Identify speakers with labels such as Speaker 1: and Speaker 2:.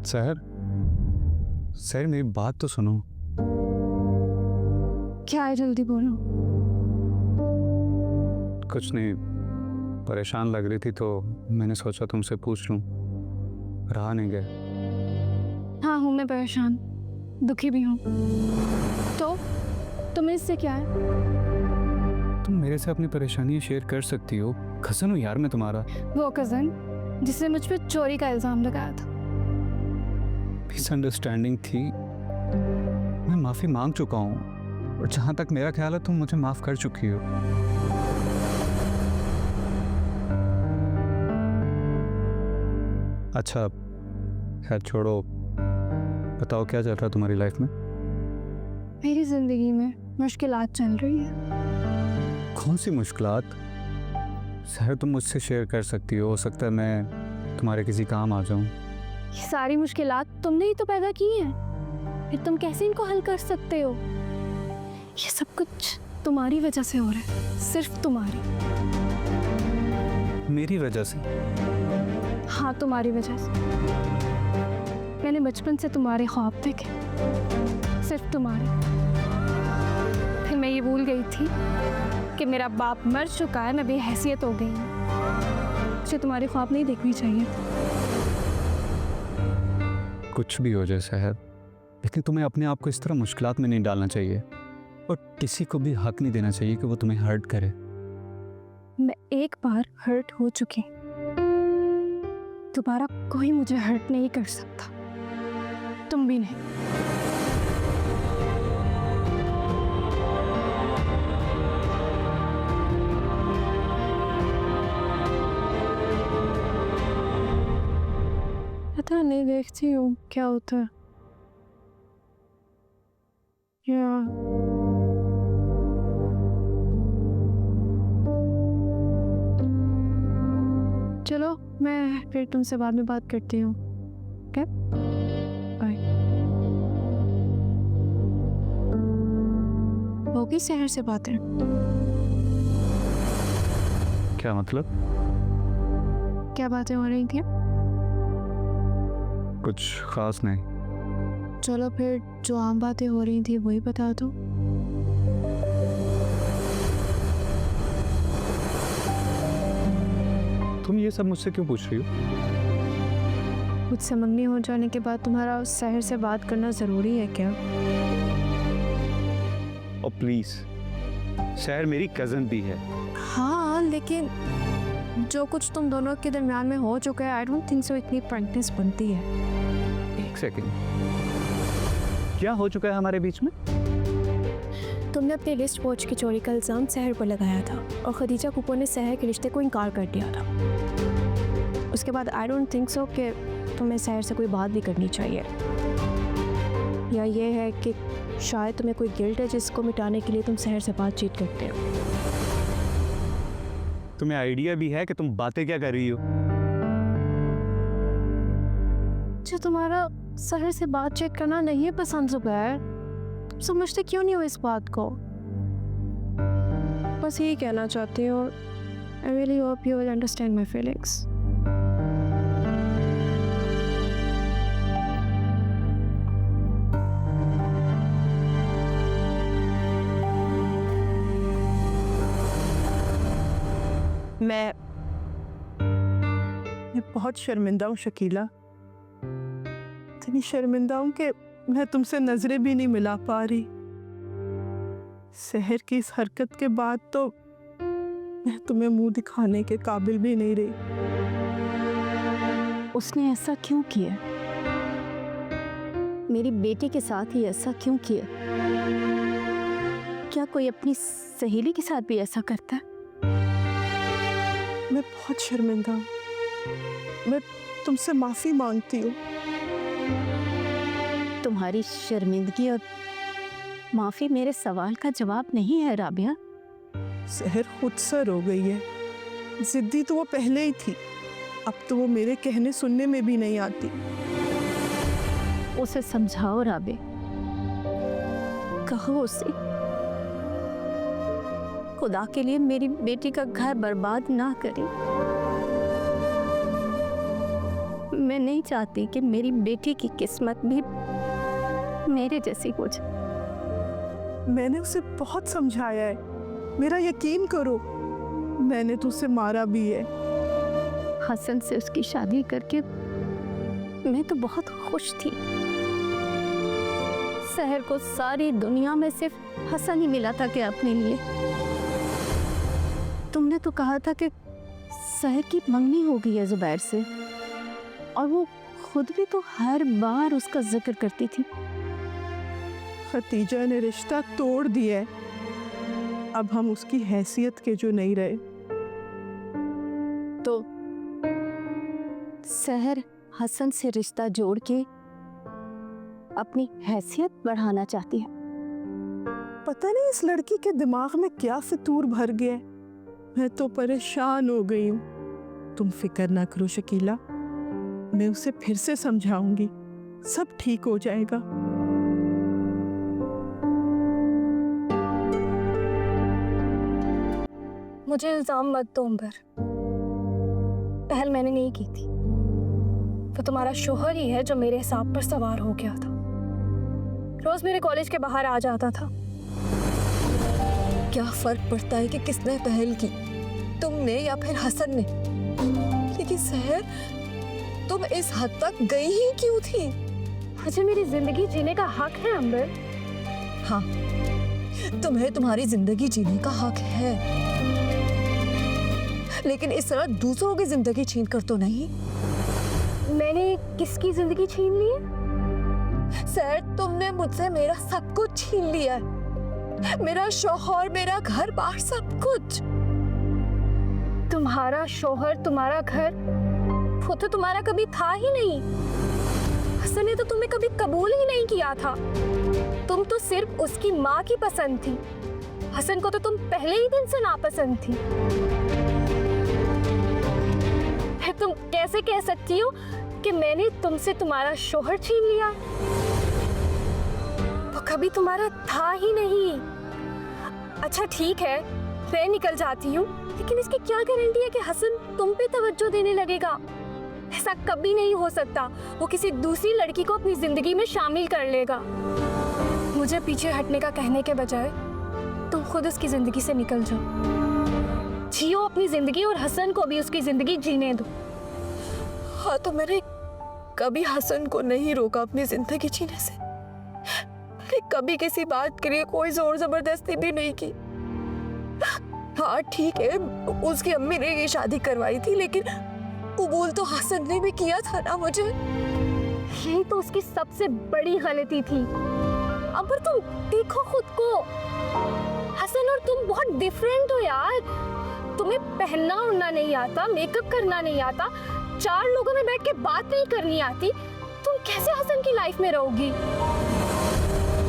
Speaker 1: सहर, सहर मेरी बात तो सुनो।
Speaker 2: क्या है, जल्दी बोलो।
Speaker 1: कुछ नहीं, परेशान लग रही थी तो मैंने सोचा तुमसे पूछ लूं। रहा नहीं गया।
Speaker 2: हाँ हूँ मैं परेशान, दुखी भी हूँ। तो तुम्हें इससे क्या है?
Speaker 1: तुम मेरे से अपनी परेशानियां शेयर कर सकती हो। कज़न हूँ यार मैं तुम्हारा।
Speaker 2: वो कज़न जिसने मुझ पे चोरी का इल्जाम लगाया था।
Speaker 1: मिसअंडरस्टैंडिंग थी, मैं माफ़ी मांग चुका हूँ और जहाँ तक मेरा ख्याल है तुम मुझे माफ़ कर चुकी हो। अच्छा खैर छोड़ो, बताओ क्या चल रहा है तुम्हारी लाइफ में?
Speaker 2: मेरी ज़िंदगी में मुश्किलात चल रही है।
Speaker 1: कौन सी मुश्किलात? सहर तुम मुझसे शेयर कर सकती हो सकता है मैं तुम्हारे किसी काम आ जाऊं।
Speaker 2: ये सारी मुश्किलात तुमने ही तो पैदा की हैं, फिर तुम कैसे इनको हल कर सकते हो? ये सब कुछ तुम्हारी वजह से हो रहा है, सिर्फ तुम्हारी।
Speaker 1: मेरी वजह से?
Speaker 2: हाँ तुम्हारी वजह से। मैंने बचपन से तुम्हारे ख्वाब देखे, सिर्फ तुम्हारे। फिर मैं ये भूल गई थी कि मेरा बाप मर चुका है, मैं बेहैसियत हो गई हूँ। मुझे तुम्हारे ख्वाब नहीं देखनी चाहिए।
Speaker 1: कुछ भी हो जाए सहर, लेकिन तुम्हें अपने आप को इस तरह मुश्किलात में नहीं डालना चाहिए और किसी को भी हक नहीं देना चाहिए कि वो तुम्हें हर्ट करे।
Speaker 2: मैं एक बार हर्ट हो चुकी, दोबारा कोई मुझे हर्ट नहीं कर सकता, तुम भी नहीं। पता नहीं, देखती हूँ क्या होता है। चलो मैं फिर तुमसे बाद में बात करती हूँ। Okay bye. होगी शहर से बातें?
Speaker 1: क्या मतलब?
Speaker 2: क्या बातें हो रही थी?
Speaker 1: कुछ खास नहीं।
Speaker 2: चलो फिर जो आम बातें हो रही थी वही बता दो।
Speaker 1: तुम ये सब मुझसे क्यों पूछ रही हो?
Speaker 2: मुझसे मंगनी हो जाने के बाद तुम्हारा उस शहर से बात करना जरूरी है क्या?
Speaker 1: और प्लीज, शहर मेरी कजन भी है।
Speaker 2: हाँ लेकिन जो कुछ तुम दोनों के दरमियान में हो चुका है, आई डोंट थिंक सो इतनी प्रैक्टिस बनती है।
Speaker 1: एक सेकंड, क्या हो चुका है हमारे बीच में?
Speaker 2: तुमने अपनी लिस्ट वॉच की चोरी का इल्ज़ाम सहर पर लगाया था और खदीजा कुपो ने सहर के रिश्ते को इनकार कर दिया था। उसके बाद आई डोंट थिंक सो कि तुम्हें सहर से कोई बात भी करनी चाहिए, या ये है कि शायद तुम्हें कोई गिल्ट है जिसको मिटाने के लिए तुम सहर से बातचीत करते हो।
Speaker 1: तुम्हें आइडिया भी है कि तुम बातें क्या कर रही हो?
Speaker 2: जो तुम्हारा सहर से बातचीत करना नहीं पसंद जुबैर, तुम समझते क्यों नहीं हो इस बात को? बस यही कहना चाहती हूँ। I really hope you will understand my feelings.
Speaker 3: मैं बहुत शर्मिंदा हूँ शकीला, इतनी शर्मिंदा हूँ कि मैं तुमसे नजरें भी नहीं मिला पा रही। शहर की इस हरकत के बाद तो मैं तुम्हें मुंह दिखाने के काबिल भी नहीं रही।
Speaker 4: उसने ऐसा क्यों किया? मेरी बेटी के साथ ही ऐसा क्यों किया? क्या कोई अपनी सहेली के साथ भी ऐसा करता है?
Speaker 3: मैं बहुत शर्मिंदा हूँ, मैं तुमसे माफी मांगती हूँ।
Speaker 4: तुम्हारी शर्मिंदगी और माफी मेरे सवाल का जवाब नहीं है राबिया।
Speaker 3: शहर खुदसर हो गई है, जिद्दी तो वो पहले ही थी, अब तो वो मेरे कहने सुनने में भी नहीं आती।
Speaker 4: उसे समझाओ राबे, कहो उसे खुदा के लिए मेरी बेटी का घर बर्बाद ना करे। मैं नहीं चाहती कि मेरी बेटी की किस्मत भी मेरे जैसी हो जाए।
Speaker 3: मैंने उसे बहुत समझाया है, मेरा यकीन करो। मैंने तो उसे मारा भी है।
Speaker 4: हसन से उसकी शादी करके मैं तो बहुत खुश थी। शहर को सारी दुनिया में सिर्फ हसन ही मिला था कि अपने लिए। तुमने तो कहा था कि शहर की मंगनी हो गई है जुबैर से, और वो खुद भी तो हर बार उसका जिक्र करती थी।
Speaker 3: खतीजा ने रिश्ता तोड़ दिया है। अब हम उसकी हैसियत के जो नहीं रहे।
Speaker 4: तो शहर हसन से रिश्ता जोड़ के अपनी हैसियत बढ़ाना चाहती है।
Speaker 3: पता नहीं इस लड़की के दिमाग में क्या फितूर भर गया है। मैं तो परेशान हो गई हूँ। तुम फिक्र ना करो शकीला, मैं उसे फिर से समझाऊंगी, सब ठीक हो जाएगा।
Speaker 2: मुझे इल्ज़ाम मत दो अंबर, पहल मैंने नहीं की थी। वो तुम्हारा शोहर ही है जो मेरे हिसाब पर सवार हो गया था। रोज मेरे कॉलेज के बाहर आ जाता था।
Speaker 5: क्या फर्क पड़ता है कि किसने पहल की, तुमने या फिर हसन ने? लेकिन सहर, तुम इस हद तक गई ही क्यों थी?
Speaker 2: मुझे मेरी जिंदगी जीने का हक है अंबर।
Speaker 5: हाँ, तुम्हें तुम्हारी जिंदगी जीने का हक है, लेकिन इस तरह दूसरों की जिंदगी छीन कर तो नहीं।
Speaker 2: मैंने किसकी जिंदगी छीन ली है?
Speaker 5: सर, तुमने मुझसे मेरा सब कुछ छीन लिया है, मेरा शौहर, मेरा घर बार, सब कुछ।
Speaker 2: तुम्हारा शोहर, तुम्हारा घर, वो तो तुम्हारा कभी था ही नहीं। हसन ने तो तुम्हें कभी कबूल ही नहीं किया था। तुम तो सिर्फ उसकी माँ की पसंद थी। हसन को तो तुम पहले ही दिन से नापसंद थी। फिर तुम कैसे कह सकती हो कि मैंने तुमसे तुम्हारा शोहर छीन लिया? वो कभी तुम्हारा था ही नहीं। अच्छा ठीक है, मैं निकल जाती हूँ, लेकिन इसकी क्या गारंटी है कि हसन तुम पे तवज्जो देने लगेगा? ऐसा कभी नहीं हो सकता। वो किसी दूसरी लड़की को अपनी जिंदगी में शामिल कर लेगा। मुझे पीछे हटने का कहने के बजाय तुम खुद उसकी जिंदगी से निकल जाओ। जियो अपनी जिंदगी और हसन को भी उसकी जिंदगी जीने दो।
Speaker 5: हाँ, तो मैंने कभी हसन को नहीं रोका अपनी जिंदगी जीने से। मैंने कभी किसी बात के लिए कोई जोर जबरदस्ती भी नहीं की। हाँ ठीक है, उसकी अम्मी ने ये शादी करवाई थी, लेकिन कबूल तो हसन ने भी किया था ना मुझे।
Speaker 2: यही तो उसकी सबसे बड़ी गलती थी। अब तुम देखो खुद को, हसन और तुम बहुत डिफरेंट हो यार। तुम्हें पहनना उड़ना नहीं आता, मेकअप करना नहीं आता, 4 लोगों में बैठ के बात नहीं करनी आती। तुम कैसे हसन की लाइफ में रहोगी?